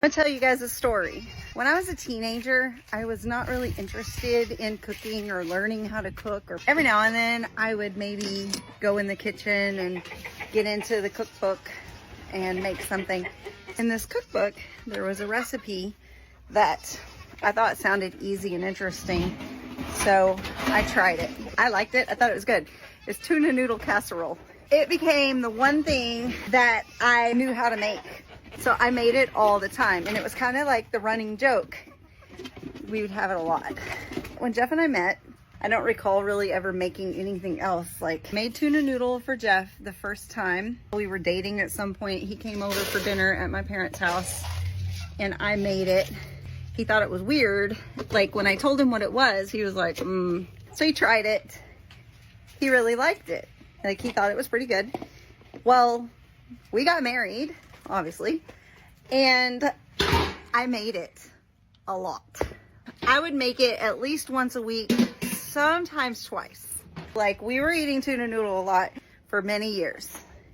I'm gonna tell you guys a story. When I was a teenager, I was not really interested in cooking or learning how to cook, or every now and then I would maybe go in the kitchen and get into the cookbook and make something. In this cookbook, there was a recipe that I thought sounded easy and interesting, so I tried it. I liked it. I thought it was good. It's tuna noodle casserole. It became the one thing that I knew how to make. So I made it all the time, and it was kind of like the running joke. We would have it a lot. When Jeff and I met, I don't recall really ever making anything else. Like, made tuna noodle for Jeff the first time. We were dating at some point. He came over for dinner at my parents' house, and I made it. He thought it was weird. Like, when I told him what it was, he was like, So he tried it. He really liked it. Like, he thought it was pretty good. Well, we got married, obviously, and I made it a lot. I would make it at least once a week, sometimes twice. Like, we were eating tuna noodle a lot for many years.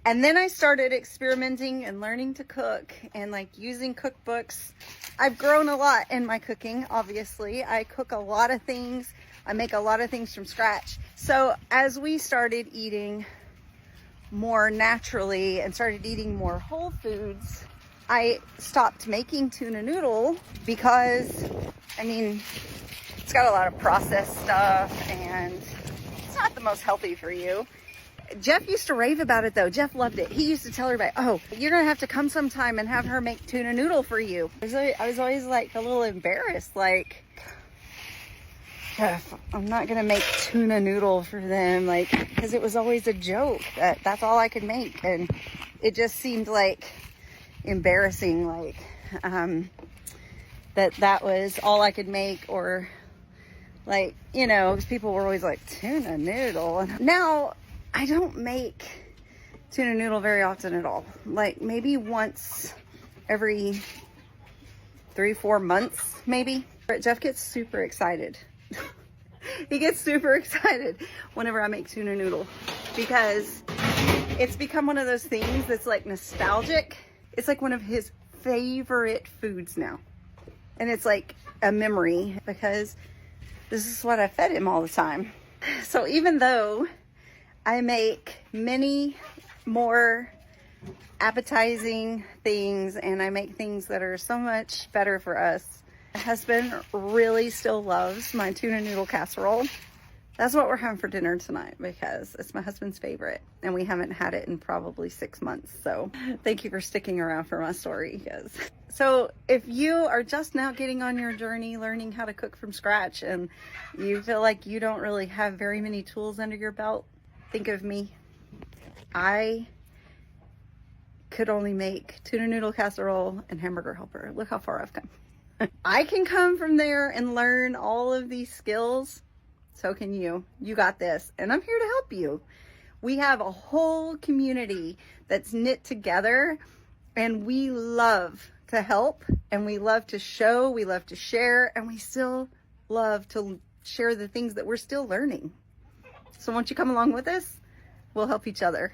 And then I started experimenting and learning to cook and like using cookbooks. I've grown a lot in my cooking, obviously. I cook a lot of things. I make a lot of things from scratch. So as we started eating more naturally and started eating more whole foods, I stopped making tuna noodle because, I mean, it's got a lot of processed stuff and it's not the most healthy for you. Jeff used to rave about it though. Jeff loved it. He used to tell everybody, oh, you're gonna have to come sometime and have her make tuna noodle for you. I was always like a little embarrassed, like, Jeff, I'm not gonna make tuna noodle for them, like, because it was always a joke that that's all I could make, and it just seemed like embarrassing, like that was all I could make, or like, you know, because people were always like, tuna noodle. And now I don't make tuna noodle very often at all. Like, maybe once every 3-4 months, maybe. But Jeff gets super excited. He gets super excited whenever I make tuna noodle because it's become one of those things that's like nostalgic. It's like one of his favorite foods now. And it's like a memory because this is what I fed him all the time. So even though I make many more appetizing things and I make things that are so much better for us, my husband really still loves my tuna noodle casserole. That's what we're having for dinner tonight because it's my husband's favorite and we haven't had it in probably 6 months. So thank you for sticking around for my story, guys. So if you are just now getting on your journey learning how to cook from scratch and you feel like you don't really have very many tools under your belt, think of me. I could only make tuna noodle casserole and Hamburger Helper. Look how far I've come. I can come from there and learn all of these skills. So can you. You got this. And I'm here to help you. We have a whole community that's knit together and we love to help and we love to show, we love to share, and we still love to share the things that we're still learning. So won't you come along with us? We'll help each other.